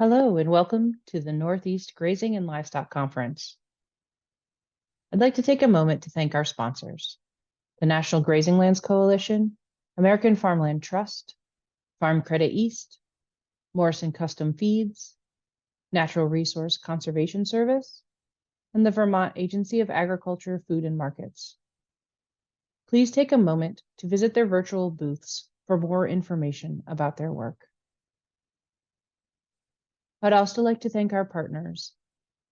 Hello and welcome to the Northeast Grazing and Livestock Conference. I'd like to take a moment to thank our sponsors, the National Grazing Lands Coalition, American Farmland Trust, Farm Credit East, Morrison Custom Feeds, Natural Resource Conservation Service, and the Vermont Agency of Agriculture, Food and Markets. Please take a moment to visit their virtual booths for more information about their work. I'd also like to thank our partners,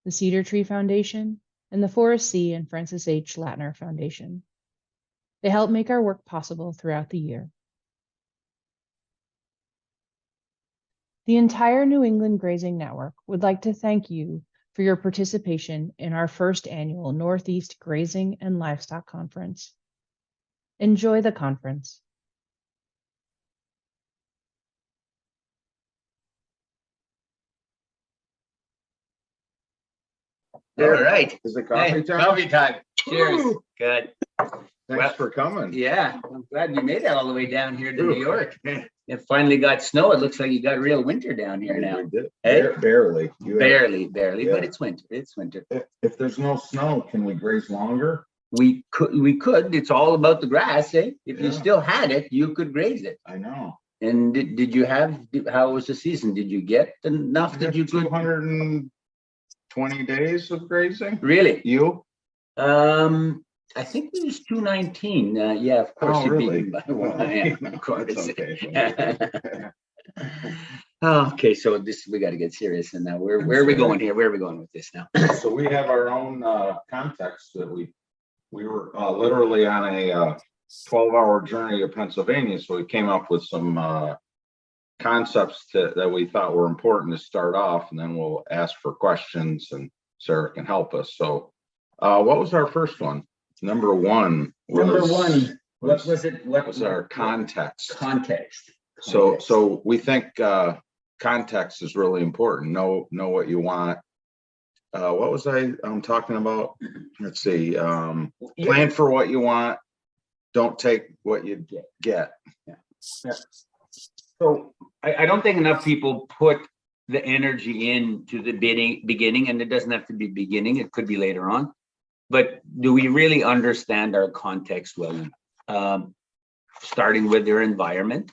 the Cedar Tree Foundation and the Forrest C. and Francis H. Latner Foundation. They help make our work possible throughout the year. The entire New England Grazing Network would like to thank you for your participation in our first annual Northeast Grazing and Livestock Conference. Enjoy the conference. All right. Is it coffee time? Coffee time. Cheers. Woo! Good. Thanks for coming. Yeah, I'm glad you made it all the way down here to New York. It finally got snow. It looks like you got real winter down here now. We did. Hey? Barely. Barely, Yeah. but it's winter. It's winter. If there's no snow, can we graze longer? We could. It's all about the grass, eh? If you Yeah. still had it, you could graze it. I know. And did you have? How was the season? Did you get enough that you could? 220 days of grazing? Really? You? I think it was 219. Yeah, of course. Oh, you beat really? me by one. Yeah, of course. That's okay. Okay, so we got to get serious. And now where are we going here? Where are we going with this now? So we have our own context that we were literally on a 12-hour journey to Pennsylvania. So we came up with some concepts that we thought were important to start off, and then we'll ask for questions and Sarah can help us. So what was our first one? Number one. What was it? What was our context? Context. So we think context is really important. Know what you want. What was I'm talking about? Let's see. Plan for what you want. Don't take what you get. Yeah. So I don't think enough people put the energy into the beginning, and it doesn't have to be beginning. It could be later on. But do we really understand our context well enough? Starting with their environment,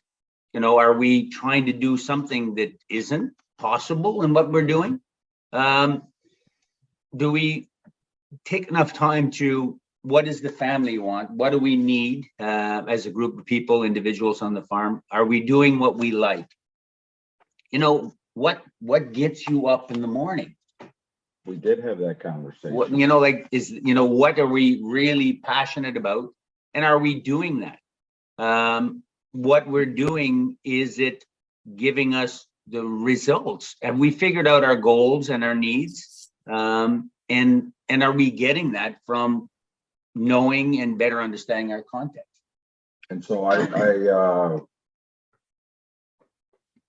are we trying to do something that isn't possible in what we're doing? Do we take enough time to, what does the family want? What do we need as a group of people, individuals on the farm? Are we doing what we like? What gets you up in the morning? We did have that conversation. What, what are we really passionate about? And are we doing that? What we're doing, is it giving us the results? Have we figured out our goals and our needs? And are we getting that from knowing and better understanding our context? And so I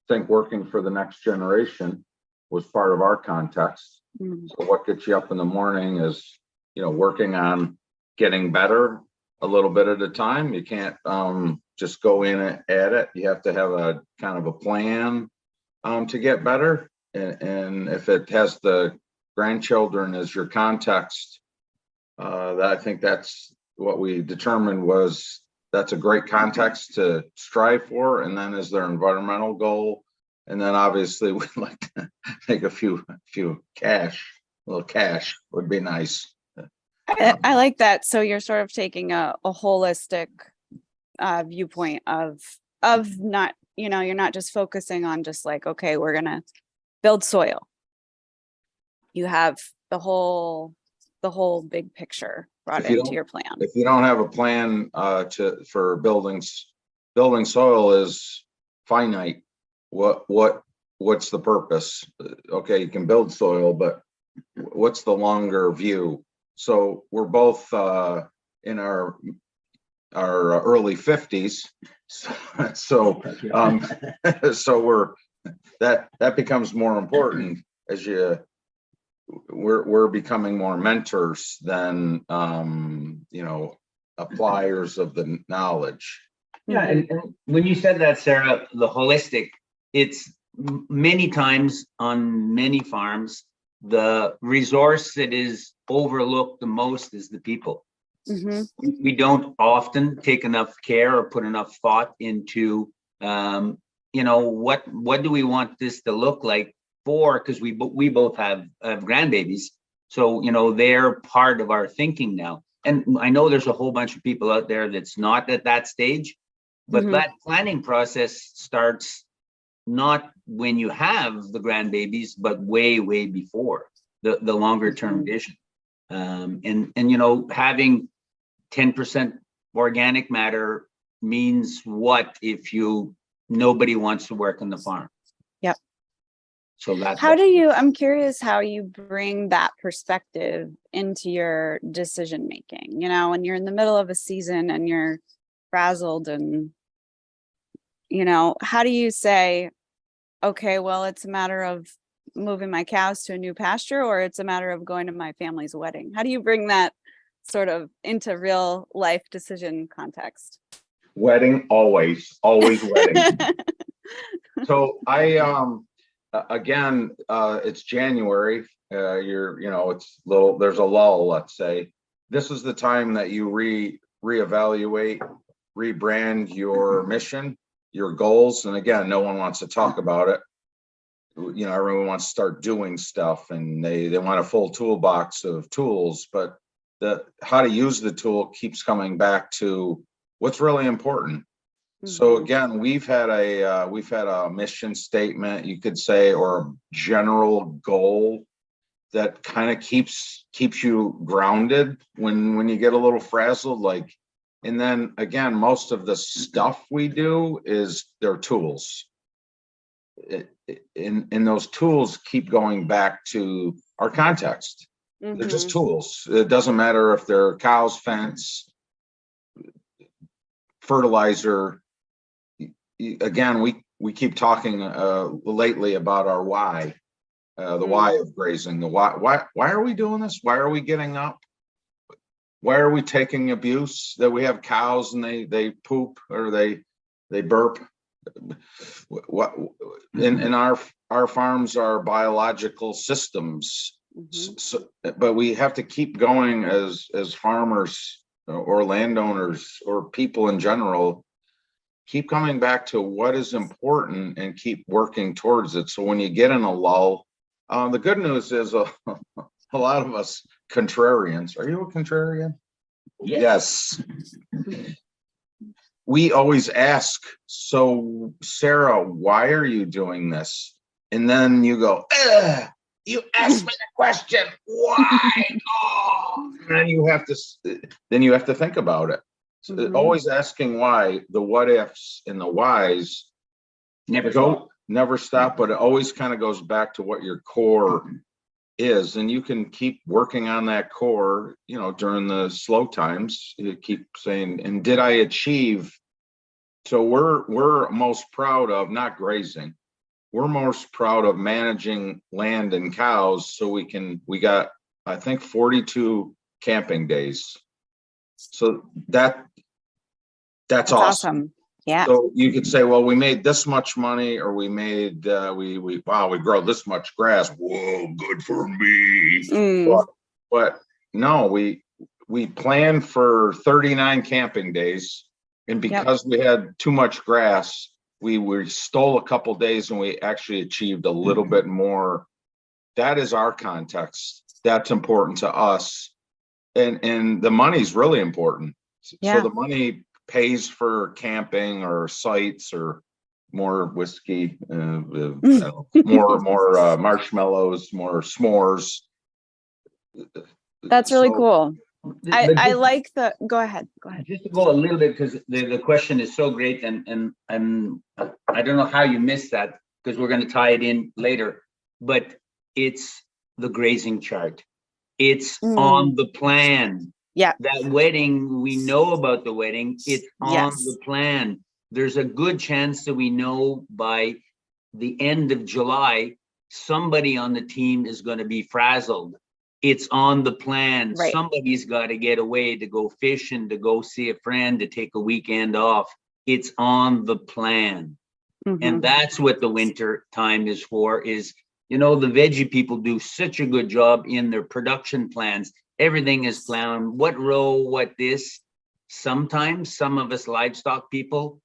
think working for the next generation was part of our context. So what gets you up in the morning is, working on getting better a little bit at a time. You can't just go in at it. You have to have a kind of a plan to get better. And if it has the grandchildren as your context, I think that's what we determined was that's a great context to strive for. And then as their environmental goal. And then obviously we'd like to make a few cash. A little cash would be nice. I like that. So you're sort of taking a holistic viewpoint of not, you're not just focusing on just like, okay, we're gonna build soil. You have the whole big picture brought into your plan. If you don't have a plan for building soil is finite. What's the purpose? Okay, you can build soil, but what's the longer view? So we're both in our early 50s, so we're that becomes more important as we're becoming more mentors than appliers of the knowledge. Yeah, and when you said that, Sarah, the holistic, it's many times on many farms, the resource that is overlooked the most is the people. Mhm. We don't often take enough care or put enough thought into, what do we want this to look like for? Because we both have grandbabies, so they're part of our thinking now. And I know there's a whole bunch of people out there that's not at that stage, but Mhm. that planning process starts not when you have the grandbabies, but way before the longer term vision. And having 10% organic matter means what if nobody wants to work on the farm? Yep. So that's I'm curious how you bring that perspective into your decision making, when you're in the middle of a season and you're frazzled and, how do you say, okay, well, it's a matter of moving my cows to a new pasture, or it's a matter of going to my family's wedding? How do you bring that sort of into real life decision context? Wedding, always wedding. So again, it's January. It's there's a lull, let's say. This is the time that you reevaluate, rebrand your mission, your goals. And again, no one wants to talk about it. Everyone wants to start doing stuff, and they want a full toolbox of tools, but how to use the tool keeps coming back to what's really important. So again, we've had a mission statement, you could say, or a general goal that kind of keeps you grounded when you get a little frazzled. And then again, most of the stuff we do is their tools. And those tools keep going back to our context. They're just tools. It doesn't matter if they're cows, fence, fertilizer. Again, we keep talking lately about our why, the why of grazing. The why are we doing this? Why are we getting up? Why are we taking abuse? That we have cows and they poop or they burp. What in our farms are biological systems. So, but we have to keep going as farmers or landowners or people in general. Keep coming back to what is important and keep working towards it. So when you get in a lull, the good news is a lot of us contrarians. Are you a contrarian? Yes. We always ask, so Sarah, why are you doing this? And then you go, you asked me the question, why? Oh. And you have to think about it. So always asking why, the what ifs and the whys never stop, but it always kind of goes back to what your core is. And you can keep working on that core, during the slow times. You keep saying, and did I achieve? So we're most proud of not grazing. We're most proud of managing land and cows. So we got, I think, 42 camping days. So that's awesome. Yeah. So you could say, well, we made this much money, or we made we grow this much grass. Whoa, good for me. But no, we planned for 39 camping days, and because we had too much grass, we stole a couple days, and we actually achieved a little bit more. That is our context. That's important to us, and the money's really important. So the money pays for camping or sites or more whiskey, more marshmallows, more s'mores. That's really cool. I like go ahead. Just to go a little bit, because the question is so great, and I don't know how you missed that, because we're going to tie it in later, but it's the grazing chart. It's on the plan. Yeah. That wedding, we know about the wedding. It's on the plan. There's a good chance that we know by the end of July, somebody on the team is going to be frazzled. It's on the plan. Right. Somebody's got to get away to go fishing, to go see a friend, to take a weekend off. It's on the plan. And that's what the winter time is for, is, the veggie people do such a good job in their production plans. Everything is planned, what row, what this. Sometimes some of us livestock people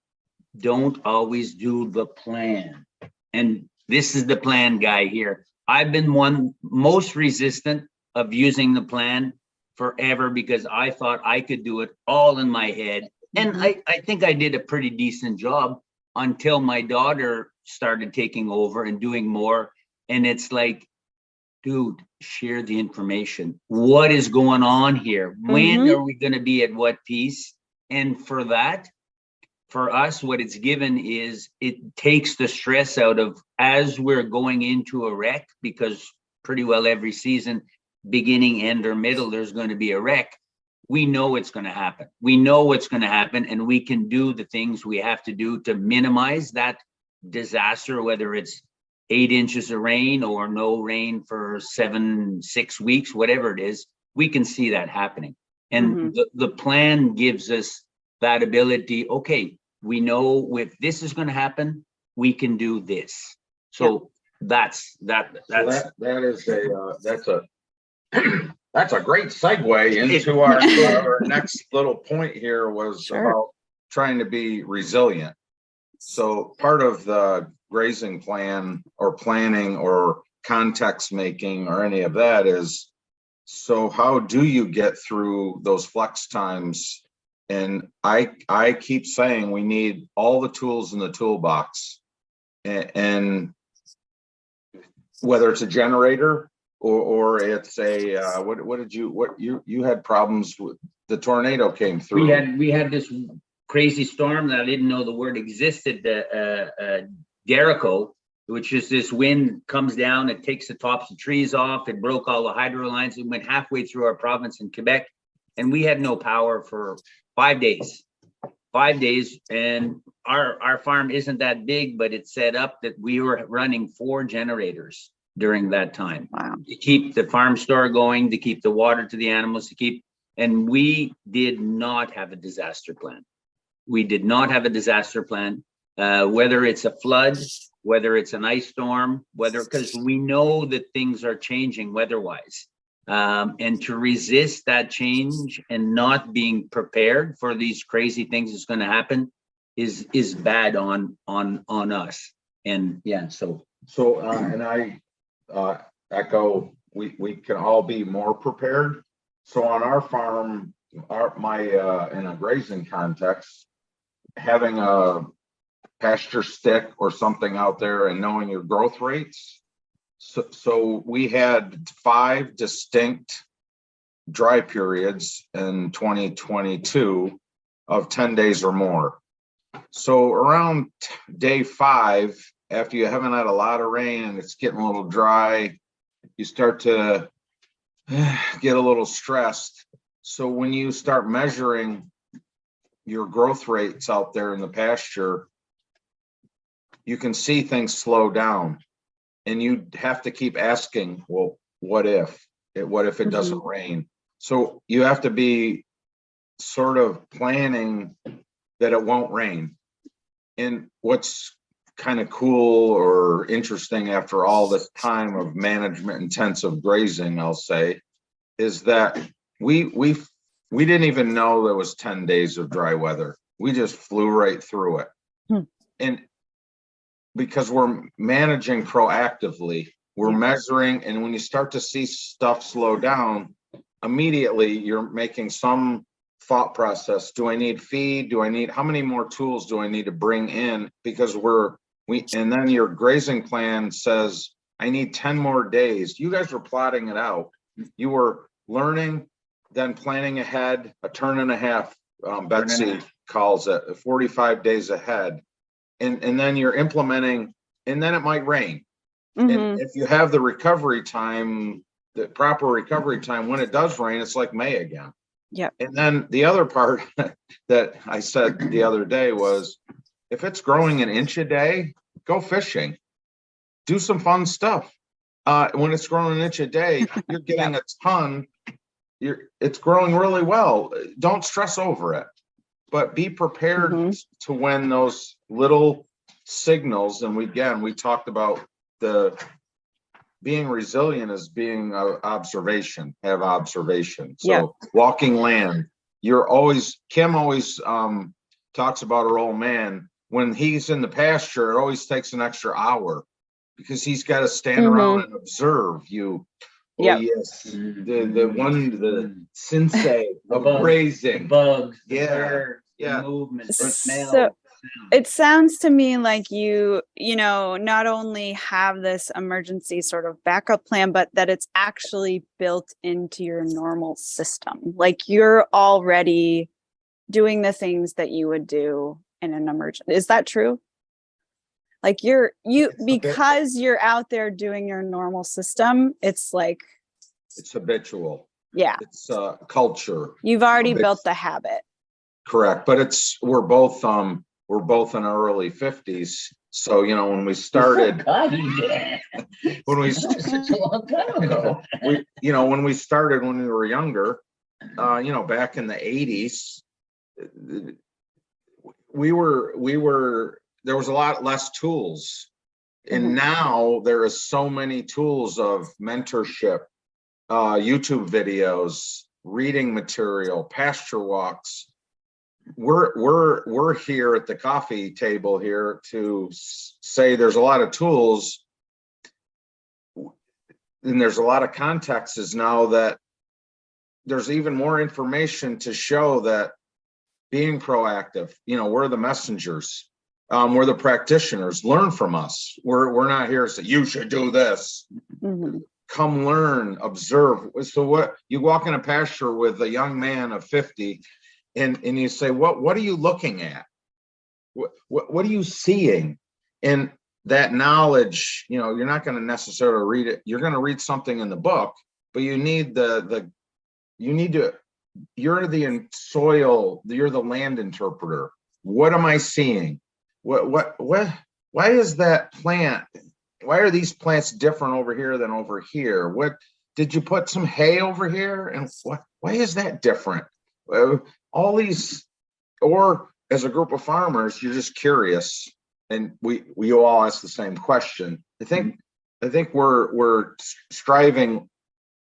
don't always do the plan. And this is the plan guy here. I've been one most resistant of using the plan forever because I thought I could do it all in my head. And I think I did a pretty decent job until my daughter started taking over and doing more. And it's like, dude, share the information. What is going on here? When are we going to be at what piece? And for that, for us, what it's given is it takes the stress out of, as we're going into a wreck, because pretty well every season, beginning, end, or middle, there's going to be a wreck. We know it's going to happen. We know what's going to happen, and we can do the things we have to do to minimize that disaster, whether it's 8 inches of rain or no rain for 6 weeks, whatever it is. We can see that happening. And the plan gives us that ability. Okay, we know if this is going to happen, we can do this. So that's a great segue into our next little point here was about trying to be resilient. So part of the grazing plan or planning or context making or any of that is, so how do you get through those flex times? And I keep saying we need all the tools in the toolbox, and whether it's a generator or it's a you had problems with the tornado came through. We had this crazy storm that I didn't know the word existed, Jericho, which is this wind comes down, it takes the tops of trees off, it broke all the hydro lines, it went halfway through our province in Quebec, and we had no power for 5 days. 5 days, and our farm isn't that big, but it's set up that we were running 4 generators during that time. Wow. To keep the farm store going, to keep the water to the animals, and we did not have a disaster plan. We did not have a disaster plan, whether it's a flood, whether it's an ice storm, because we know that things are changing weather-wise. And to resist that change and not being prepared for these crazy things that's going to happen is bad on us. And and I echo, we can all be more prepared. So on our farm, in a grazing context, having a pasture stick or something out there and knowing your growth rates. So we had 5 distinct dry periods in 2022 of 10 days or more. So around day 5, after you haven't had a lot of rain and it's getting a little dry, you start to get a little stressed. So when you start measuring your growth rates out there in the pasture, you can see things slow down. And you have to keep asking, well, what if it doesn't rain? So you have to be sort of planning that it won't rain. And what's kind of cool or interesting after all this time of management intensive grazing, I'll say, is that we didn't even know there was 10 days of dry weather. We just flew right through it. And because we're managing proactively, we're measuring, and when you start to see stuff slow down, immediately you're making some thought process. Do I need feed? How many more tools do I need to bring in? Because and then your grazing plan says, I need 10 more days. You guys were plotting it out. You were learning, then planning ahead, a turn and a half, Betsy calls it, 45 days ahead. And then you're implementing, and then it might rain. And if you have the recovery time, the proper recovery time, when it does rain, it's like May again. Yeah. And then the other part that I said the other day was, if it's growing an inch a day, go fishing, do some fun stuff. When it's growing an inch a day, you're getting a ton. It's growing really well. Don't stress over it. But be prepared to when those little signals, and we talked about the being resilient as being observation, have observation. So Yeah. walking land, Kim always talks about her old man. When he's in the pasture, it always takes an extra hour because he's got to stand around and observe you. Oh, Yep. yes. The sensei of grazing. Bugs, the Yeah. birds, Yeah. the movement, the smell. So it sounds to me like you know, not only have this emergency sort of backup plan, but that it's actually built into your normal system. Like you're already doing the things that you would do in an emergency. Is that true? Like because you're out there doing your normal system, it's like, It's habitual. yeah, It's culture. you've already built the habit. Correct. But we're both in our early 50s. So, you know, when we started, when we started when we were younger, you know, back in the 80s, there was a lot less tools. And now there is so many tools of mentorship, YouTube videos, reading material, pasture walks. We're here at the coffee table here to say there's a lot of tools, and there's a lot of contexts now that there's even more information to show that being proactive, you know, we're the messengers, we're the practitioners. Learn from us. We're not here to say you should do this. Come learn, observe. So what, you walk in a pasture with a young man of 50 and you say, what are you looking at? What are you seeing? And that knowledge, you know, you're not going to necessarily read it. You're going to read something in the book, but you need you're the land interpreter. What am I seeing? Why is that plant? Why are these plants different over here than over here? What did you put some hay over here? And why is that different? All these, or as a group of farmers, you're just curious, and we all ask the same question. I think we're striving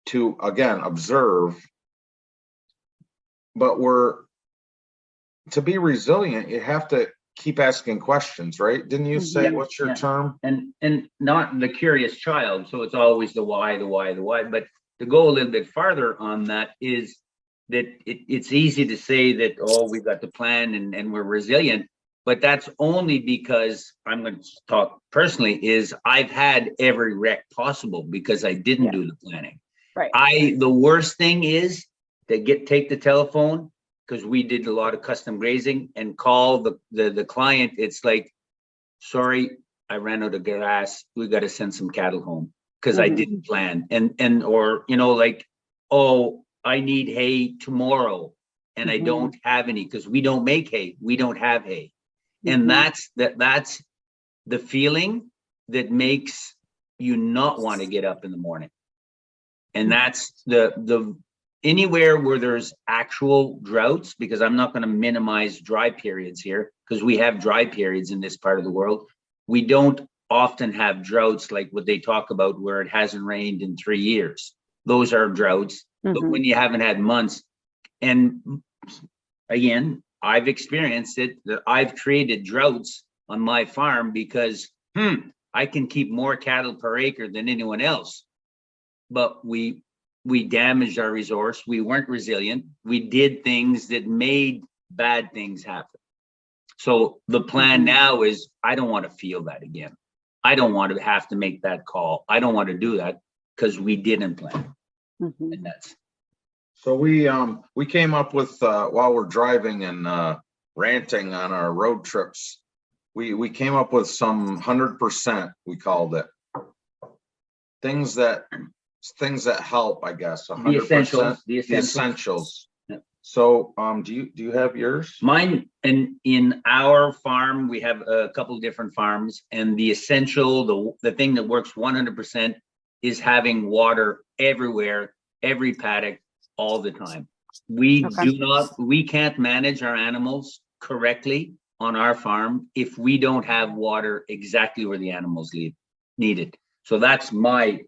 to, again, observe, but to be resilient, you have to keep asking questions, right? Didn't you say, what's your term? And not the curious child. So it's always the why. But to go a little bit farther on that is that it's easy to say that, oh, we've got the plan and we're resilient, but that's only because, I'm going to talk personally, is I've had every wreck possible because I didn't do the planning. Right. The worst thing is to take the telephone, because we did a lot of custom grazing, and call the client. It's like, sorry, I ran out of grass. We got to send some cattle home because I didn't plan. And or, you know, like, oh, I need hay tomorrow and I don't have any because we don't make hay. We don't have hay. And that's the feeling that makes you not want to get up in the morning. And that's the anywhere where there's actual droughts, because I'm not going to minimize dry periods here, because we have dry periods in this part of the world. We don't often have droughts like what they talk about where it hasn't rained in 3 years. Those are droughts. But when you haven't had months, and again, I've experienced it, that I've created droughts on my farm because I can keep more cattle per acre than anyone else. But we damaged our resource. We weren't resilient. We did things that made bad things happen. So the plan now is, I don't want to feel that again. I don't want to have to make that call. I don't want to do that because we didn't plan. And that's. So we came up with, while we're driving and ranting on our road trips, we came up with some 100%, we called it. Things that help, I guess. 100%. The essentials. Yeah. So do you have yours? Mine, and in our farm, we have a couple of different farms, and the essential, the thing that works 100% is having water everywhere, every paddock, all the time. We can't manage our animals correctly on our farm if we don't have water exactly where the animals need it. So that's my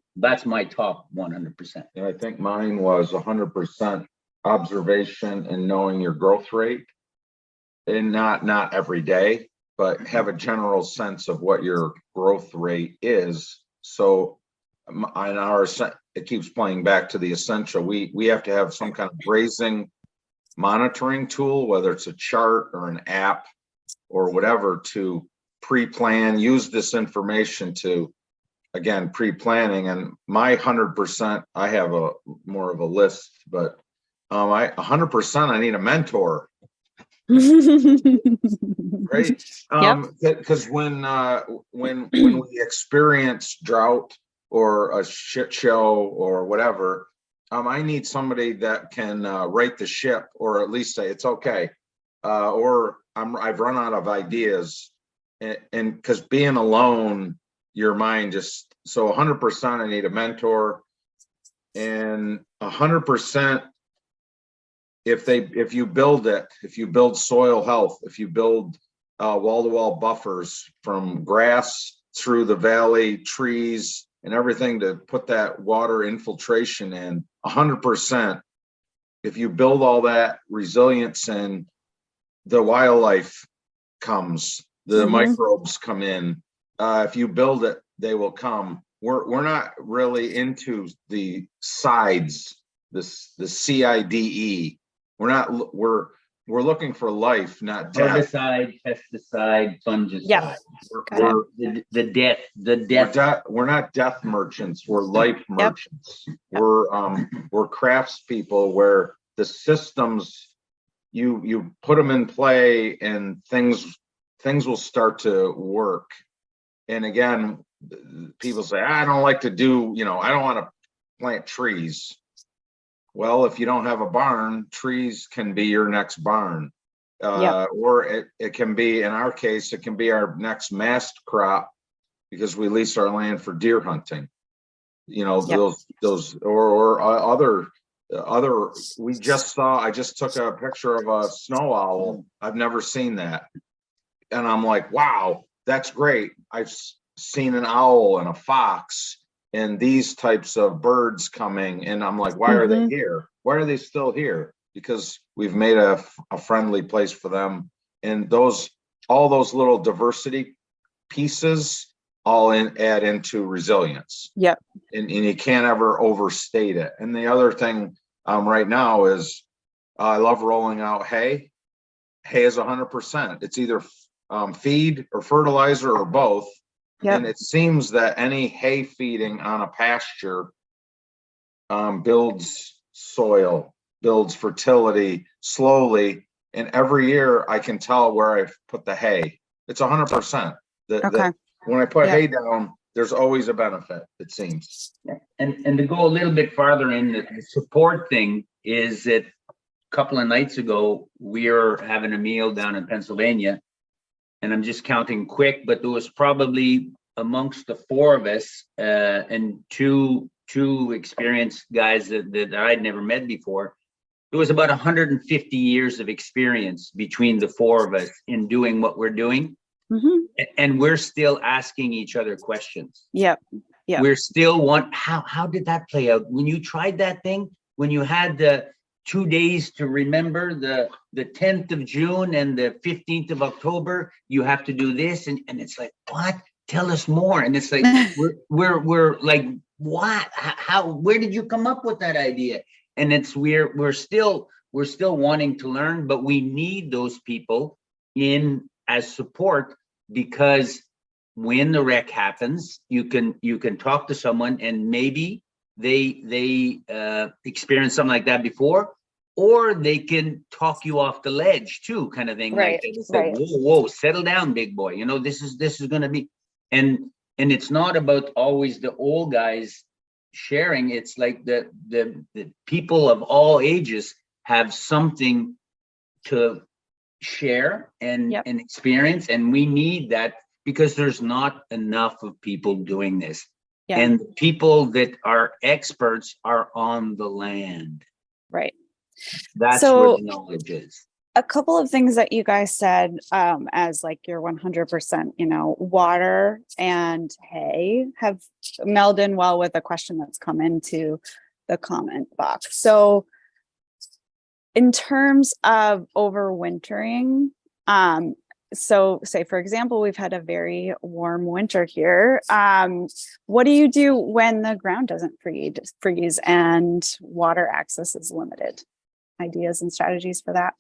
top 100%. And I think mine was 100% observation and knowing your growth rate, and not every day, but have a general sense of what your growth rate is. So on our, it keeps playing back to the essential. We have to have some kind of grazing monitoring tool, whether it's a chart or an app or whatever, to pre-plan, use this information to, again, pre-planning. And my 100%, I have a more of a list, but I 100%, I need a mentor. Right? Because when we experience drought or a shit show or whatever, I need somebody that can right the ship, or at least say it's okay, or I've run out of ideas, and because being alone, your mind just, so 100% I need a mentor, and 100% if you build soil health, if you build wall-to-wall buffers from grass through the valley, trees and everything to put that water infiltration in, 100%, if you build all that resilience in, the wildlife comes, the microbes come in. If you build it, they will come. We're not really into the sides, the CIDE. We're looking for life, not death. Herbicide, pesticide, fungicide. Yeah. We're the death. We're not death merchants. We're life merchants. We're craftspeople, where the systems, you put them in play and things will start to work. And again, people say, I don't like to do, I don't want to plant trees. Well, if you don't have a barn, trees can be your next barn. Or it can be, in our case, it can be our next mast crop, because we lease our land for deer hunting. Those or other, I just took a picture of a snow owl. I've never seen that. And I'm like, wow, that's great. I've seen an owl and a fox and these types of birds coming. And I'm like, why are they here? Why are they still here? Because we've made a friendly place for them. And all those little diversity pieces all add into resilience. Yep. And you can't ever overstate it. And the other thing right now is I love rolling out hay. Hay is 100%. It's either feed or fertilizer or both. Yep. And it seems that any hay feeding on a pasture builds soil, builds fertility slowly. And every year I can tell where I've put the hay. It's 100%. When I put hay down, there's always a benefit, it seems. And to go a little bit farther in, the support thing is that a couple of nights ago, we were having a meal down in Pennsylvania. And I'm just counting quick, but there was probably amongst the four of us and two experienced guys that I'd never met before. There was about 150 years of experience between the four of us in doing what we're doing. And we're still asking each other questions. Yeah. We're still how did that play out? When you tried that thing, when you had the 2 days to remember the 10th of June and the 15th of October, you have to do this. And it's like, what? Tell us more. And it's like, we're like, what? How, where did you come up with that idea? And it's, we're still wanting to learn, but we need those people in as support, because when the wreck happens, you can talk to someone and maybe they experienced something like that before, or they can talk you off the ledge too, kind of thing. Right, Like it's like, whoa, settle down, big boy. This is going to be, and it's not about always the old guys sharing. It's like the people of all ages have something to share and experience, and we need that, because there's not enough of people doing this. And the people that are experts are on the land. Right. That's where the knowledge is. a couple of things that you guys said, as like your 100%, water and hay have melded in well with a question that's come into the comment box. So in terms of overwintering, so say, for example, we've had a very warm winter here. What do you do when the ground doesn't freeze and water access is limited? Ideas and strategies for that?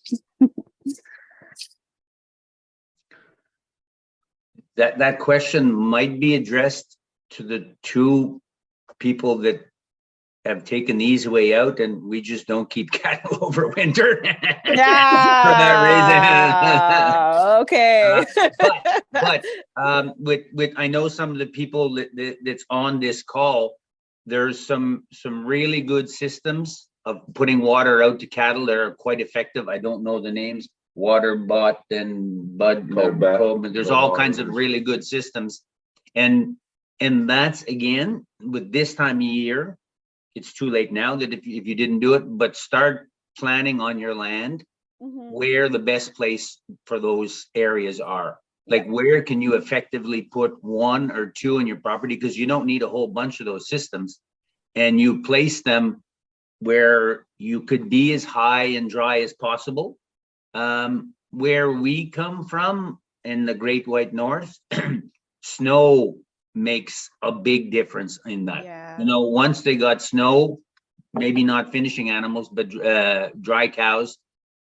That question might be addressed to the two people that have taken the easy way out, and we just don't keep cattle over winter. Yeah. For that reason. Okay. But with I know some of the people that's on this call, there's some really good systems of putting water out to cattle that are quite effective. I don't know the names, WaterBot and Bud, there's all kinds of really good systems. And that's, again, with this time of year, it's too late now that if you didn't do it, but start planning on your land where the best place for those areas are. Like, where can you effectively put one or two in your property? Because you don't need a whole bunch of those systems, and you place them where you could be as high and dry as possible. Where we come from in the Great White North, snow makes a big difference in that. Yeah. Once they got snow, maybe not finishing animals, but dry cows,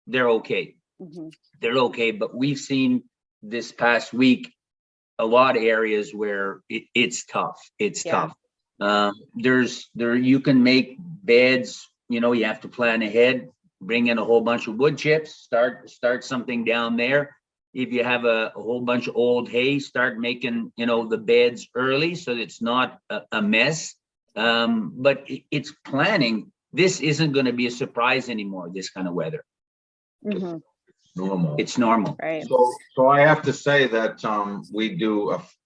they're okay. They're okay. But we've seen this past week a lot of areas where it's tough. It's tough. You can make beds, you have to plan ahead, bring in a whole bunch of wood chips, start something down there. If you have a whole bunch of old hay, start making, the beds early so that it's not a mess. But it's planning. This isn't going to be a surprise anymore, this kind of weather. Normal. It's normal. Right. So I have to say that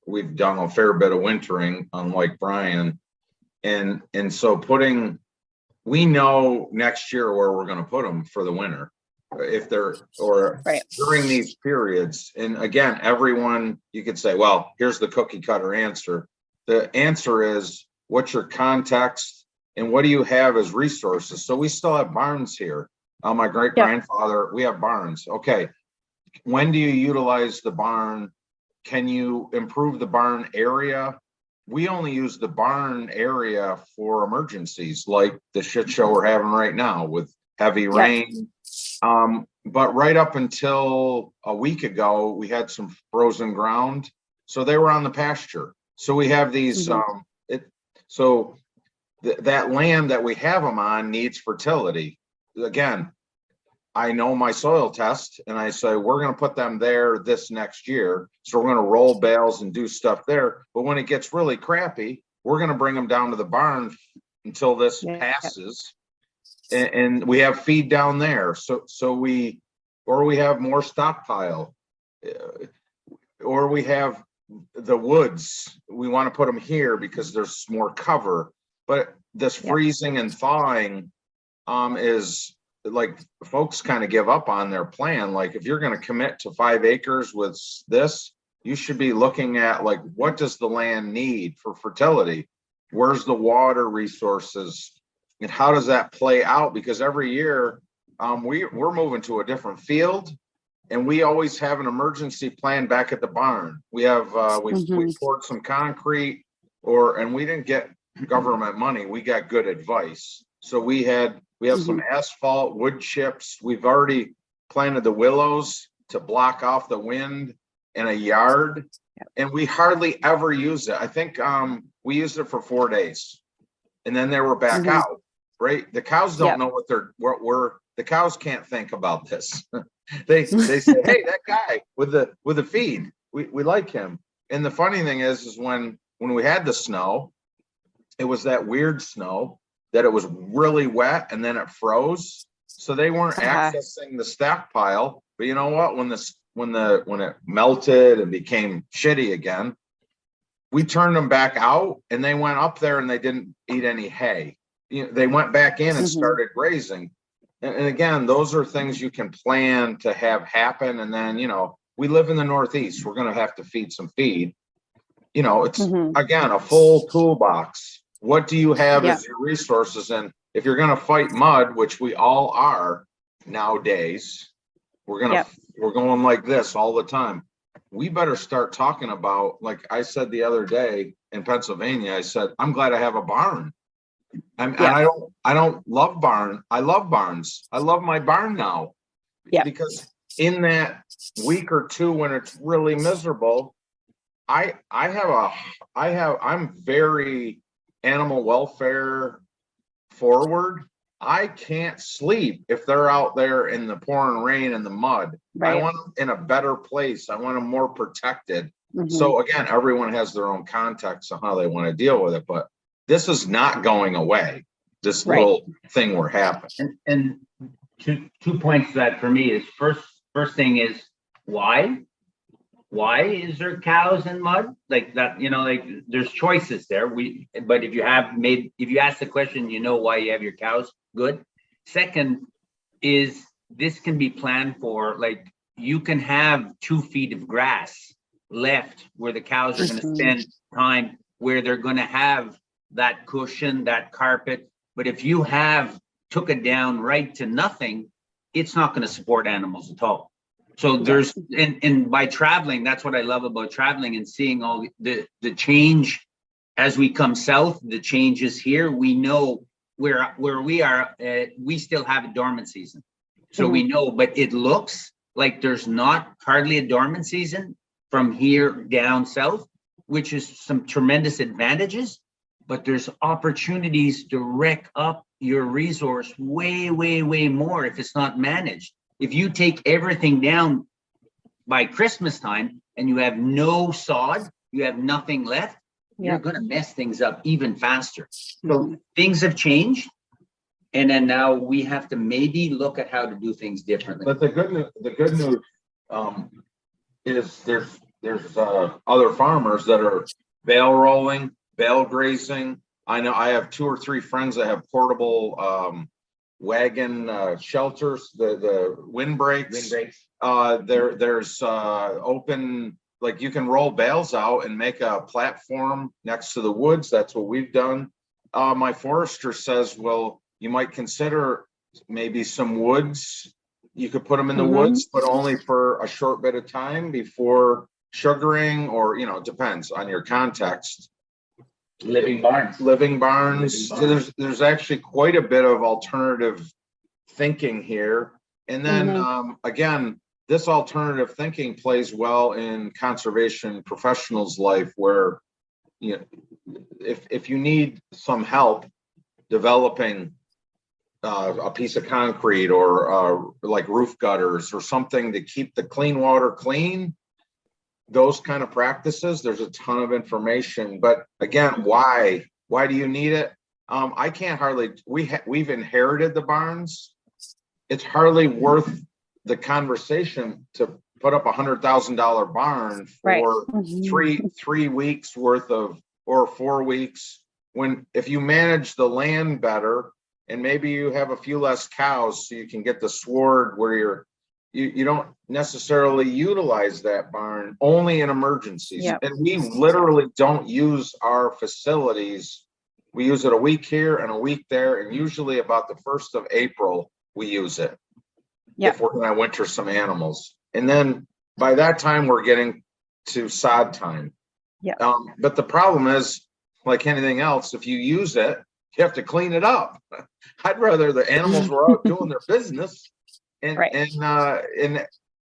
we've done a fair bit of wintering, unlike Brian, and so we know next year where we're going to put them for the winter, if they're during these periods. And again, everyone, you could say, well, here's the cookie cutter answer. The answer is, what's your context and what do you have as resources? So we still have barns here. My great grandfather, we have barns. Okay. When do you utilize the barn? Can you improve the barn area? We only use the barn area for emergencies, like the shit show we're having right now with heavy rain. But right up until a week ago, we had some frozen ground, so they were on the pasture. So we have these, that land that we have them on needs fertility. Again, I know my soil test, and I say, we're going to put them there this next year. So we're going to roll bales and do stuff there. But when it gets really crappy, we're going to bring them down to the barn until this passes. And we have feed down there. So we have more stockpile, or we have the woods. We want to put them here because there's more cover. But this freezing and thawing is like, folks kind of give up on their plan. Like, if you're going to commit to 5 acres with this, you should be looking at, like, what does the land need for fertility? Where's the water resources? And how does that play out? Because every year we're moving to a different field, and we always have an emergency plan back at the barn. We have we poured some concrete, and we didn't get government money. We got good advice. So we have some asphalt, wood chips. We've already planted the willows to block off the wind in a yard, and we hardly ever use it. I think we used it for 4 days, and then they were back out. Right? The cows don't know the cows can't think about this. they say, hey, that guy with the feed, we like him. And the funny thing is when we had the snow, it was that weird snow that it was really wet and then it froze. So they weren't accessing the stockpile. But you know what? When it melted and became shitty again, we turned them back out, and they went up there and they didn't eat any hay. They went back in and started grazing. And again, those are things you can plan to have happen. And then, we live in the Northeast, we're going to have to feed some feed. It's Mhm. again, a full toolbox. What do you have Yeah. as your resources? And if you're going to fight mud, which we all are nowadays, we're going like this all the time. We better start talking about, like I said the other day in Pennsylvania, I said, I'm glad I have a barn. And I don't love barn. I love barns. I love my barn now. Yeah. Because in that week or two when it's really miserable, I'm very animal welfare forward. I can't sleep if they're out there in the pouring rain and the mud. I Right. want them in a better place. I want them more protected. Mhm. So again, everyone has their own context on how they want to deal with it, but this is not going away. This Right. little thing we're having. And two points to that for me is first thing is why is there cows in mud like that? Like there's choices there. But if you ask the question, why you have your cows. Good. Second is this can be planned for, like you can have 2 feet of grass left where the cows are going to Mhm. spend time, where they're going to have that cushion, that carpet. But if you took it down right to nothing, it's not going to support animals at all. So there's, and by traveling, that's what I love about traveling and seeing all the change as we come south, the changes here. We know where we are, we still have a dormant season. So we know, but it looks like there's not hardly a dormant season from here down south, which is some tremendous advantages, but there's opportunities to wreck up your resource way, way, way more if it's not managed. If you take everything down by Christmas time and you have no sod, you have nothing left, you're going to mess things up even faster. So things have changed. And then now we have to maybe look at how to do things differently. But the good news is there's other farmers that are bale rolling, bale grazing. I know I have 2 or 3 friends that have portable wagon shelters, the windbreaks. There's open, like you can roll bales out and make a platform next to the woods. That's what we've done. My forester says, well, you might consider maybe some woods. You could put them in the woods, but only for a short bit of time before sugaring, or, it depends on your context. Living barns. So there's actually quite a bit of alternative thinking here. And then again, this alternative thinking plays well in conservation professionals' life, where if you need some help developing a piece of concrete or like roof gutters or something to keep the clean water clean, those kind of practices, there's a ton of information. But again, why do you need it? I can't hardly, we've inherited the barns. It's hardly worth the conversation to put up $100,000 barn for three weeks worth of, or 4 weeks, when if you manage the land better, and maybe you have a few less cows so you can get the sward where you don't necessarily utilize that barn only in emergencies. And we literally don't use our facilities. We use it a week here and a week there, and usually about the 1st of April we use it if we're going to winter some animals. And then by that time we're getting to sod time. But the problem is, like anything else, if you use it, you have to clean it up. I'd rather the animals were out doing their business. And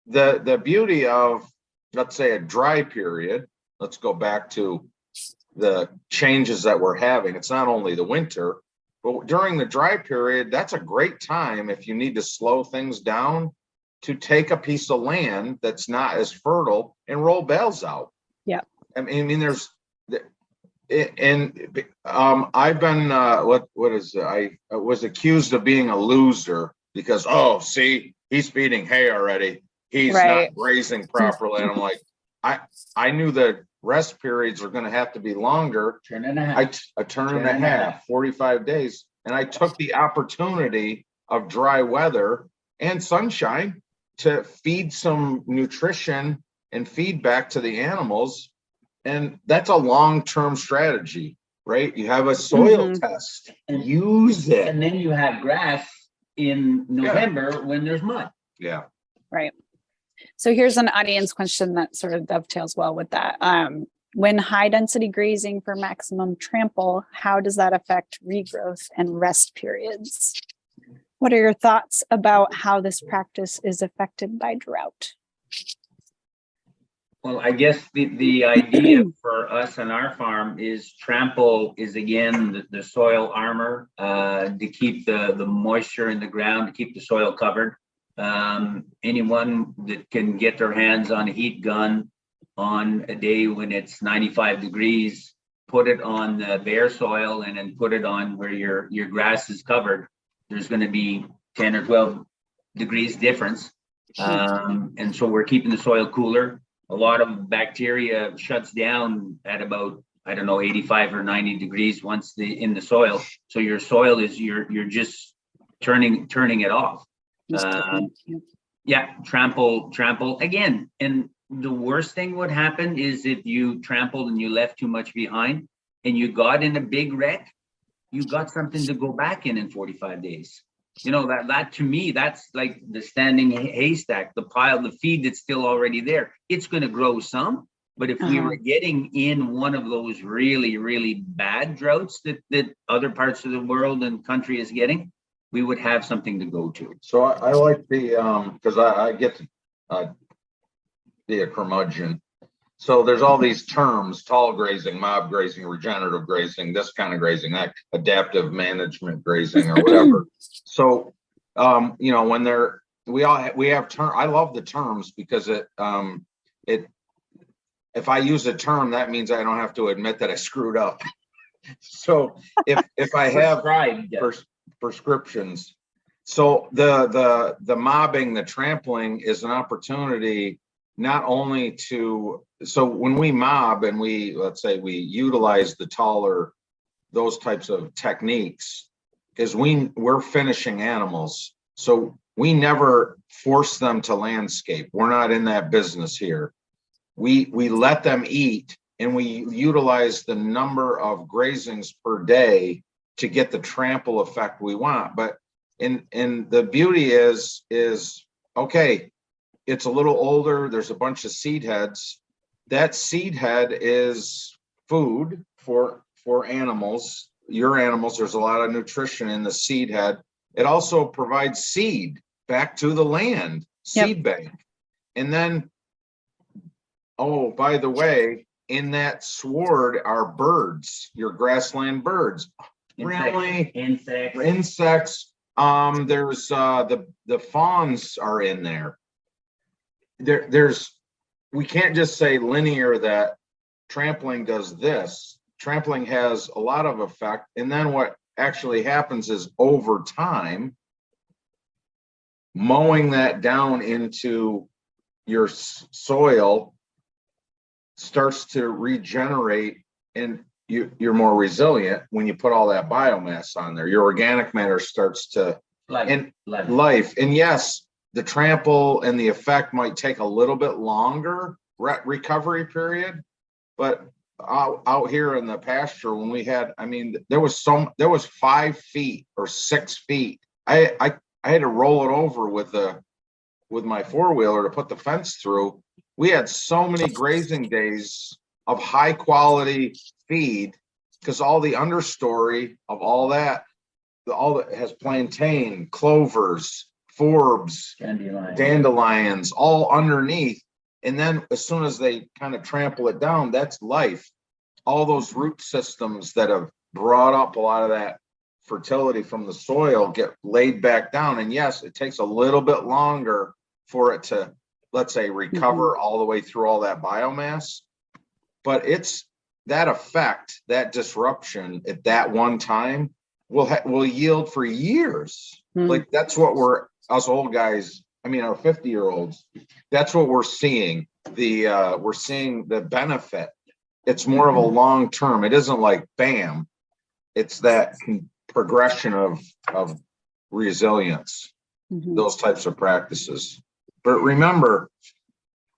the beauty of, let's say, a dry period, let's go back to the changes that we're having. It's not only the winter, but during the dry period, that's a great time if you need to slow things down, to take a piece of land that's not as fertile and roll bales out. I mean, there's, and I've been what is it? I was accused of being a loser because, oh, see, he's feeding hay already, he's not grazing properly. And I'm like, I knew the rest periods are going to have to be longer. A turn and a half, 45 days. And I took the opportunity of dry weather and sunshine to feed some nutrition and feedback to the animals. And that's a long-term strategy, right? You have a soil test, And- use it. And then you have grass in November when there's mud. Yeah. Right. So here's an audience question that sort of dovetails well with that. When high density grazing for maximum trample, how does that affect regrowth and rest periods? What are your thoughts about how this practice is affected by drought? Well, I guess the idea for us on our farm is trample is again the soil armor to keep the moisture in the ground, to keep the soil covered. Anyone that can get their hands on a heat gun on a day when it's 95 degrees, put it on the bare soil and then put it on where your grass is covered, there's going to be 10 or 12 degrees difference. And so we're keeping the soil cooler. A lot of bacteria shuts down at about, I don't know, 85 or 90 degrees once in the soil. So your soil is, you're just turning it off. Yeah, trample again. And the worst thing would happen is if you trampled and you left too much behind and you got in a big wreck, you got something to go back in 45 days. You know, that to me, that's like the standing haystack, the pile, the feed that's still already there. It's going to grow some, but if we were getting in one of those really, really bad droughts that other parts of the world and country is getting, we would have something to go to. So I like the, because I get to be a curmudgeon. So there's all these terms: tall grazing, mob grazing, regenerative grazing, this kind of grazing, that adaptive management grazing or whatever. So, you know, when we have term, I love the terms because if I use a term, that means I don't have to admit that I screwed up. So if I have prescriptions, so the mobbing, the trampling is an opportunity not only to, so when we mob and let's say we utilize the taller, those types of techniques, is we're finishing animals. So we never force them to landscape. We're not in that business here. We let them eat and we utilize the number of grazings per day to get the trample effect we want. But in the beauty is okay, it's a little older, there's a bunch of seed heads. That seed head is food for animals, your animals. There's a lot of nutrition in the seed head. It also provides seed back to the land, seed bank. And then, oh, by the way, in that sward are birds, your grassland birds. Really? Insects. There's the fawns are in there. We can't just say linear that trampling does this. Trampling has a lot of effect. And then what actually happens is over time, mowing that down into your soil starts to regenerate, and you're more resilient when you put all that biomass on there. Your organic matter starts to life. And yes, the trample and the effect might take a little bit longer recovery period, but out here in the pasture, when we had, I mean, there was 5 feet or 6 feet. I had to roll it over with my 4-wheeler to put the fence through. We had so many grazing days of high quality feed because all the understory of all that has plantain, clovers, forbs, dandelions, all underneath. And then as soon as they kind of trample it down, that's life. All those root systems that have brought up a lot of that fertility from the soil get laid back down. And yes, it takes a little bit longer for it to, let's say, recover all the way through all that biomass. But it's that effect, that disruption at that one time will yield for years. Like that's what us old guys, I mean, our 50-year-olds, that's what we're seeing. We're seeing the benefit. It's more of a long term. It isn't like bam. It's that progression of resilience, Mhm. those types of practices. But remember,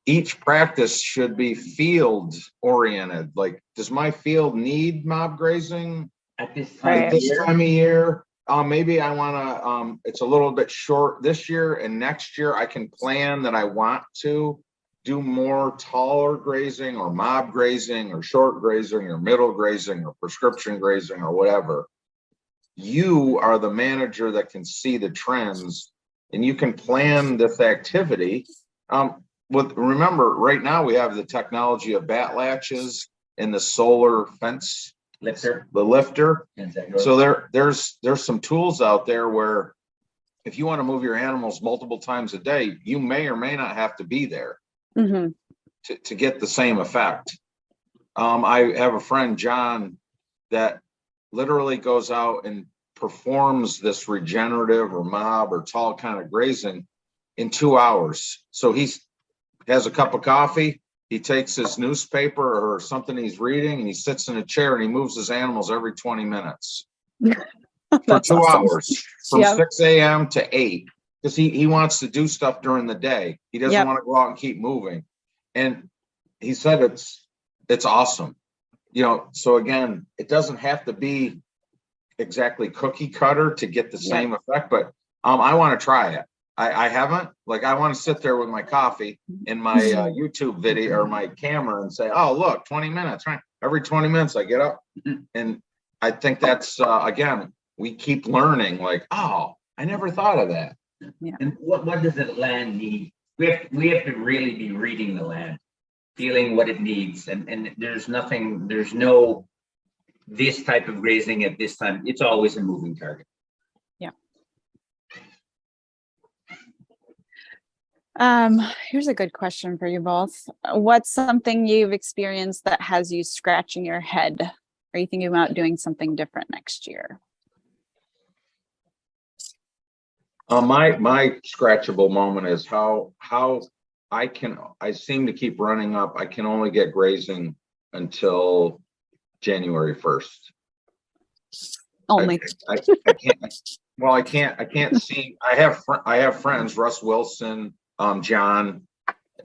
each practice should be field oriented. Like, does my field need mob grazing At this at time Right. of this year, time of year? Maybe I want to, it's a little bit short this year, and next year I can plan that I want to do more taller grazing or mob grazing or short grazing or middle grazing or prescription grazing or whatever. You are the manager that can see the trends, and you can plan this activity. Remember, right now we have the technology of bat latches and the solar fence, lifter. the lifter. and that goes- So there's some tools out there where if you want to move your animals multiple times a day, you may or may not have to be there Mhm. to get the same effect. I have a friend, John, that literally goes out and performs this regenerative or mob or tall kind of grazing in 2 hours. So he has a cup of coffee, he takes his newspaper or something he's reading, and he sits in a chair and he moves his animals every 20 minutes for That's 2 awesome. hours from Yep. 6 a.m. to 8, because he wants to do stuff during the day. He doesn't Yep. want to go out and keep moving. And he said it's awesome. So again, it doesn't have to be exactly cookie cutter to get the Yep. same effect, but I want to try it. I haven't. Like, I want to sit there with my coffee in my YouTube video or my camera and say, oh, look, 20 minutes, right? Every 20 minutes I get up. And I think that's, again, we keep learning, like, oh, I never thought of that. And what does the land need? We have to really be reading the land, feeling what it needs. And there's no this type of grazing at this time. It's always a moving target. Here's a good question for you both. What's something you've experienced that has you scratching your head? Are you thinking about doing something different next year? My scratchable moment is how I seem to keep running up. I can only get grazing until January 1st. Only. I can't. Well, I can't see. I have friends, Russ Wilson, John,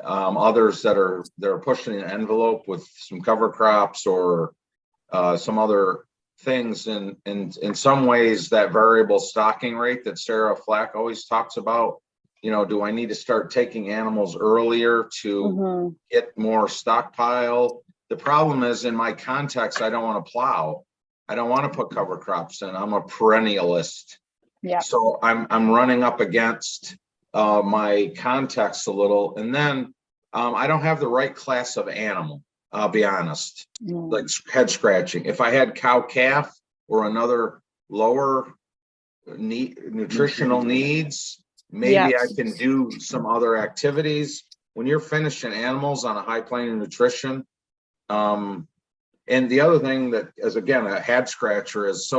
others that are pushing an envelope with some cover crops or some other things. And in some ways, that variable stocking rate that Sarah Flack always talks about. Do I need to start taking animals earlier to Mhm. get more stockpile? The problem is, in my context, I don't want to plow. I don't want to put cover crops in. I'm a perennialist. Yeah. So I'm running up against my context a little. And then I don't have the right class of animal, I'll be honest, like head scratching. If I had cow calf or another lower nutritional needs, maybe Yeah. I can do some other activities. When you're finishing animals on a high plane of nutrition, and the other thing that is, again, a head scratcher is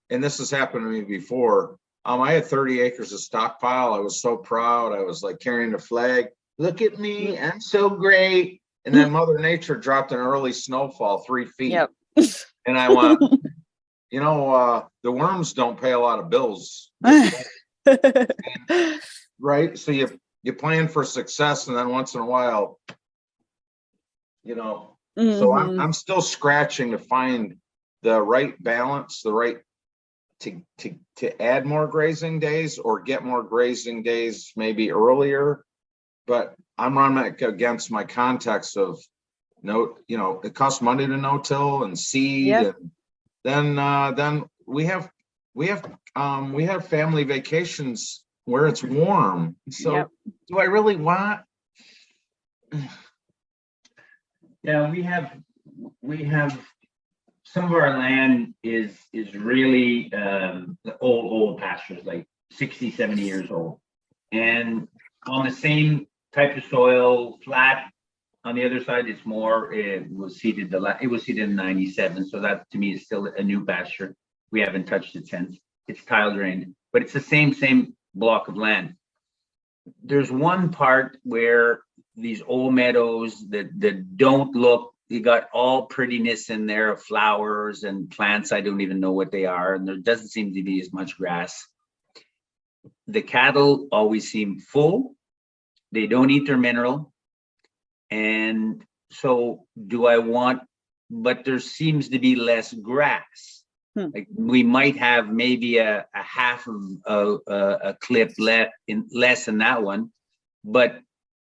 and this has happened to me before. I had 30 acres of stockpile. I was so proud. I was like carrying the flag. Look at me, I'm so great. And then Mother Nature dropped an early snowfall 3 feet. Yep. And I went, the worms don't pay a lot of bills, right? So you plan for success, and then once in a while, So Mhm. I'm still scratching to find the right balance, the right to add more grazing days or get more grazing days maybe earlier. But I'm running against my context of it costs money to no-till and seed. Yeah. And then we have family vacations where it's warm. So Yep. do I really want? Yeah, we have some of our land is really the old pastures, like 60, 70 years old. And on the same type of soil, flat. On the other side, it's more, it was seeded in 97. So that to me is still a new pasture. We haven't touched it since. It's tile drained, but it's the same block of land. There's one part where these old meadows that don't look, you got all prettiness in there of flowers and plants. I don't even know what they are. And there doesn't seem to be as much grass. the cattle always seem full. They don't eat their mineral. And so do I want, but there seems to be less grass. Like we might have maybe a half of a clip less in that one. But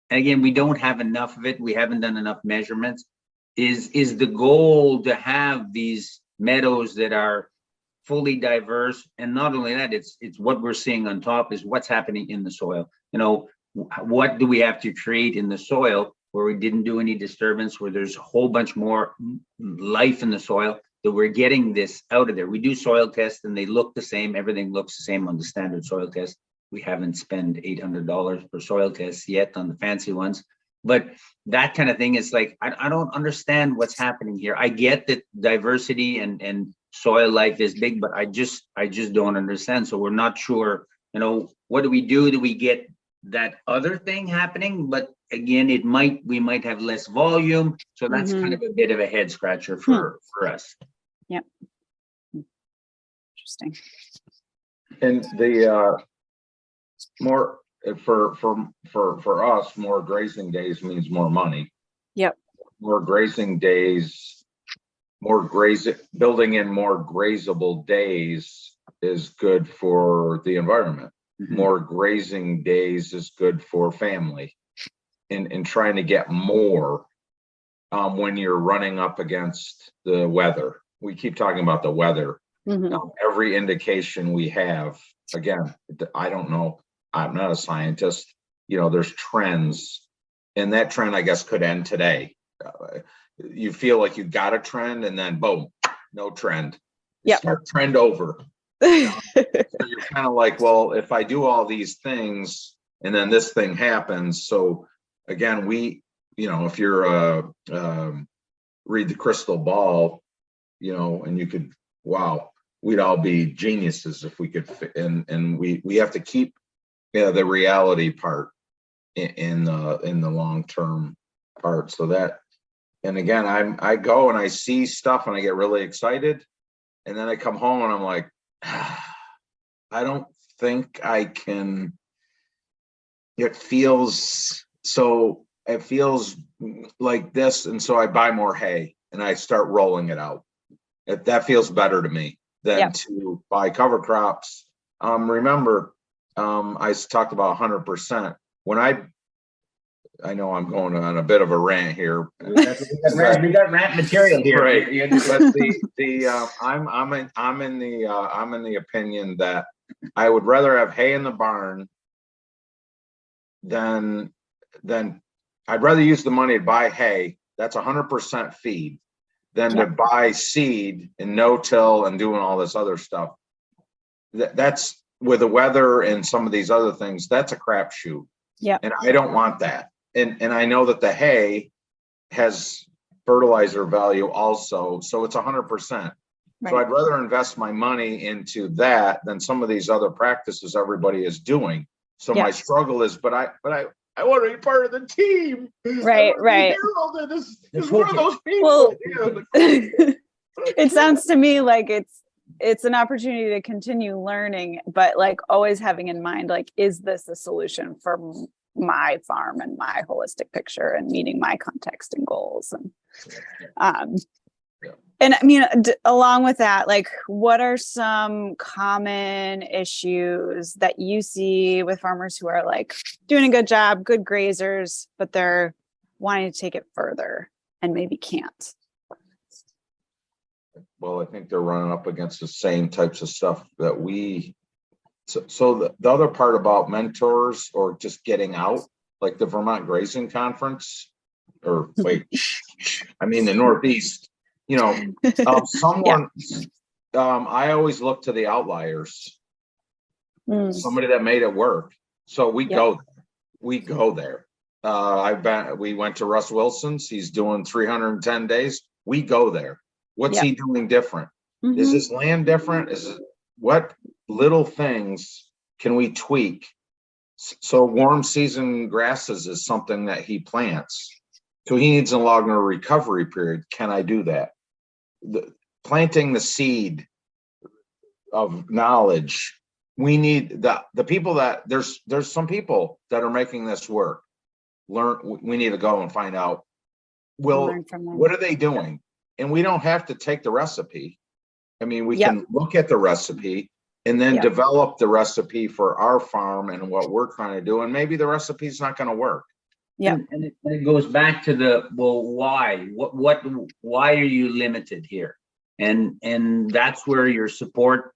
again, we don't have enough of it. We haven't done enough measurements. Is the goal to have these meadows that are fully diverse? And not only that, it's what we're seeing on top is what's happening in the soil. You know, what do we have to create in the soil where we didn't do any disturbance, where there's a whole bunch more life in the soil, that we're getting this out of there. We do soil tests and they look the same. Everything looks the same on the standard soil test. We haven't spent $800 per soil test yet on the fancy ones. But that kind of thing is like, I don't understand what's happening here. I get that diversity and soil life is big, but I just don't understand. So we're not sure, you know, what do we do? Do we get that other thing happening? But again, we might have less volume. So that's kind of a bit of a head scratcher for us. Yep. Interesting. And the more for us, more grazing days means more money. Yep. More grazing days, building in more grazable days is good for the environment. More grazing days is good for family. And trying to get more when you're running up against the weather. We keep talking about the weather. Every indication we have, again, I don't know, I'm not a scientist, you know, there's trends, and that trend I guess could end today. You feel like you got a trend and then boom, no trend. Yeah. Start trend over. So you're kind of like, well, if I do all these things and then this thing happens. So again, you know, if you're read the crystal ball, you know, and you could, wow, we'd all be geniuses if we could and we have to keep the reality part in the long-term part. So that, and again, I go and I see stuff and I get really excited, and then I come home and I'm like, I don't think I can. It feels like this, and so I buy more hay and I start rolling it out. That feels better to me than to buy cover crops. Remember, I talked about 100%. When I know I'm going on a bit of a rant here. We got rant material here. Right. But I'm in the opinion that I would rather have hay in the barn than I'd rather use the money to buy hay. That's 100% feed than to buy seed and no-till and doing all this other stuff. That's with the weather and some of these other things, that's a crapshoot. Yeah. And I don't want that. And I know that the hay has fertilizer value also. So it's 100%. Right. So I'd rather invest my money into that than some of these other practices everybody is doing. So my struggle is, but I want to be part of the team. Right. Is one of those people. Well, it sounds to me like it's an opportunity to continue learning, but like always having in mind, like, is this a solution for my farm and my holistic picture and meeting my context and goals? And I mean, along with that, like, what are some common issues that you see with farmers who are like doing a good job, good grazers, but they're wanting to take it further and maybe can't? Well, I think they're running up against the same types of stuff that so the other part about mentors or just getting out, like the Vermont Grazing Conference, or wait, I mean the Northeast, you know, someone, I always look to the outliers, somebody that made it work. So we go there. We went to Russ Wilson's, he's doing 310 days. We go there. What's he doing different? Is his land different? What little things can we tweak? So warm season grasses is something that he plants. So he needs a longer recovery period. Can I do that? Planting the seed of knowledge we need the people that there's some people that are making this work. We need to go and find out, well, Learn from them. what are they doing? And we don't have to take the recipe. I mean, we Yep. can look at the recipe and then Yep. develop the recipe for our farm and what we're trying to do. And maybe the recipe's not going to work. Yep. And it goes back to why? Why are you limited here? And that's where your support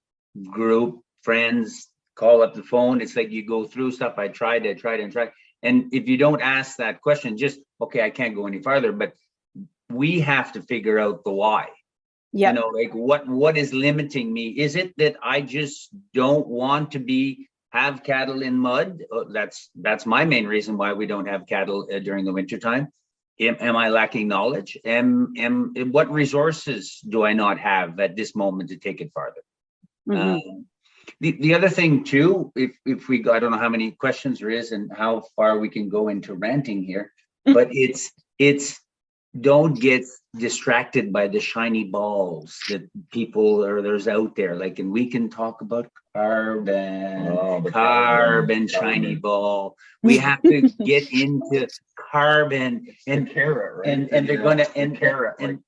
group, friends, call up the phone. It's like you go through stuff. I tried. And if you don't ask that question, just, okay, I can't go any farther, but we have to figure out the why. Yeah. You know, like what is limiting me? Is it that I just don't want to have cattle in mud? That's my main reason why we don't have cattle during the winter time. Am I lacking knowledge? What resources do I not have at this moment to take it farther? Mhm. The other thing too, if we I don't know how many questions there is and how far we can go into ranting here, but it's don't get distracted by the shiny balls that there's out there. Like, and we can talk about carbon shiny ball. We have to get into carbon and carrot, right? and they're gonna carrot, and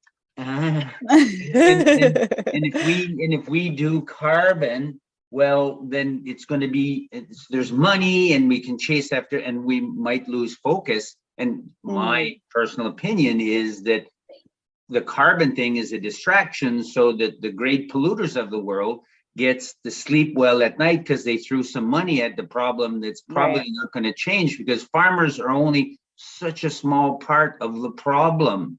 if we do carbon, well, then it's going to be, there's money and we can chase after, and we might lose focus. And my personal opinion is that the carbon thing is a distraction so that the great polluters of the world gets to sleep well at night because they threw some money at the problem that's probably not going to change, because farmers are only such a small part of the problem.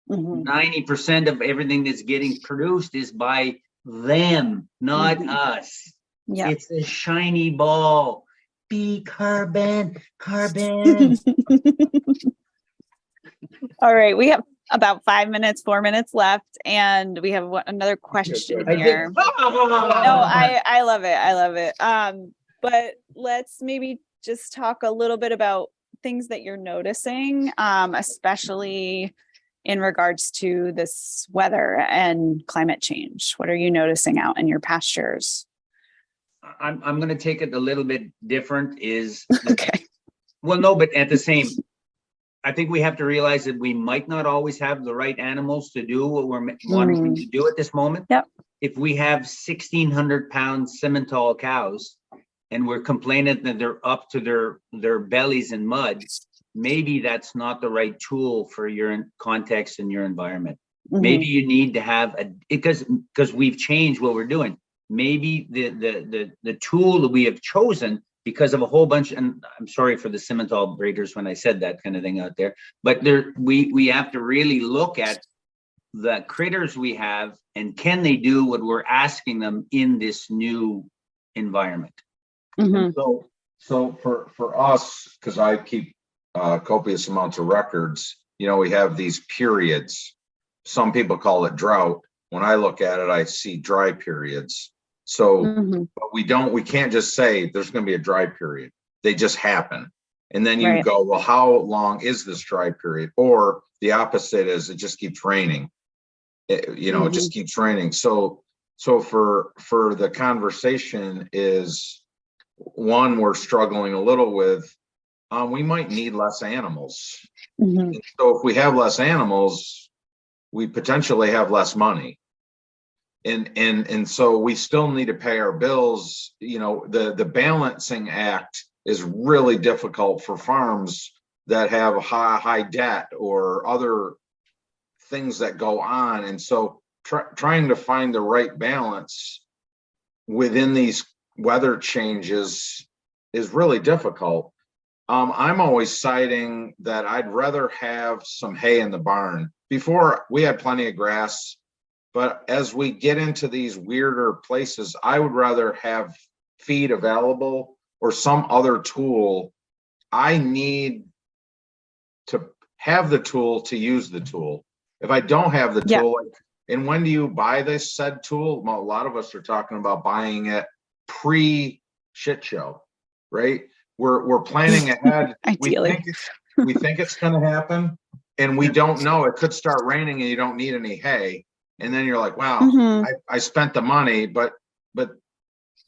90% of everything that's getting produced is by them, not us. Yeah. It's a shiny ball. Be carbon. All right. We have about 4 minutes left, and we have another question here. No, I love it. But let's maybe just talk a little bit about things that you're noticing, especially in regards to this weather and climate change. What are you noticing out in your pastures? I'm going to take it a little bit different Okay. Well, no, but at the same, I think we have to realize that we might not always have the right animals to do what we're wanting to do at this moment. Yep. If we have 1,600-pound Simmental cows and we're complaining that they're up to their bellies in mud, maybe that's not the right tool for your context and your environment. Maybe you need to have because we've changed what we're doing. Maybe the tool that we have chosen, because of a whole bunch, and I'm sorry for the Simmental breeders when I said that kind of thing out there, but we have to really look at the critters we have and can they do what we're asking them in this new environment. And so for us, because I keep copious amounts of records, we have these periods. Some people call it drought. When I look at it, I see dry periods. So but we can't just say there's going to be a dry period. They just happen. And then you go, well, how long is this dry period? Or the opposite is it just keeps raining. It just keeps raining. So for the conversation is, one, we're struggling a little with, we might need less animals. And so if we have less animals, we potentially have less money. And so we still need to pay our bills. The balancing act is really difficult for farms that have high debt or other things that go on. And so trying to find the right balance within these weather changes is really difficult. I'm always citing that I'd rather have some hay in the barn. Before, we had plenty of grass. But as we get into these weirder places, I would rather have feed available or some other tool. I need to have the tool to use the tool. If I don't have the tool, and when do you buy this said tool? Well, a lot of us are talking about buying it pre-shit show, right? We're planning ahead. Ideally. We think it's going to happen, and we don't know. It could start raining and you don't need any hay. And then you're like, wow, I spent the money, but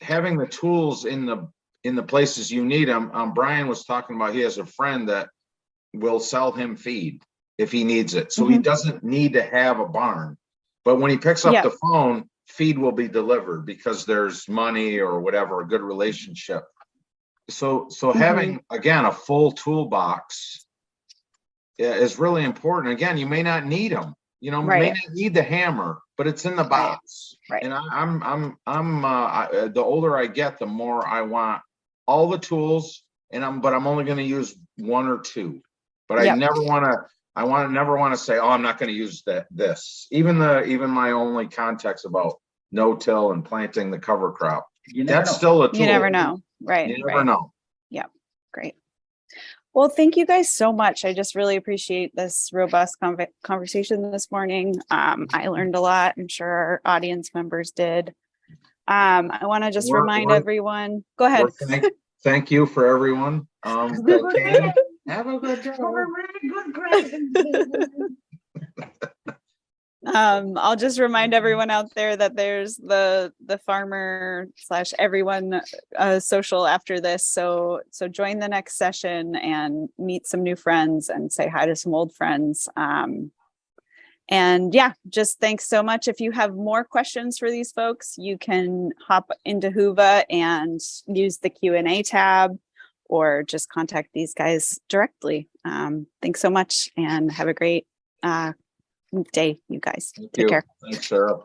having the tools in the places you need them. Brian was talking about, he has a friend that will sell him feed if he needs it. So he doesn't need to have a barn. But when he picks up Yeah. the phone, feed will be delivered because there's money or whatever, a good relationship. So having, again, a full toolbox is really important. Again, you may not need them. You know, may Right. not need the hammer, but it's in the box. Right. And the older I get, the more I want all the tools, but I'm only going to use one or two. But I Yep. never want to say, oh, I'm not going to use this. Even my only context about no-till and planting the cover crop. You never That's know. still a tool. You never know. Right. You never right. know. Great. Well, thank you guys so much. I just really appreciate this robust conversation this morning. I learned a lot. I'm sure our audience members did. I want to just remind everyone, go ahead. Thank you for everyone. That came. Have a good day. I'll just remind everyone out there that there's the farmer / everyone social after this. So join the next session and meet some new friends and say hi to some old friends. And yeah, just thanks so much. If you have more questions for these folks, you can hop into Whova and use the Q&A tab or just contact these guys directly. Thanks so much and have a great day, you guys. Take care. Thanks, Sarah.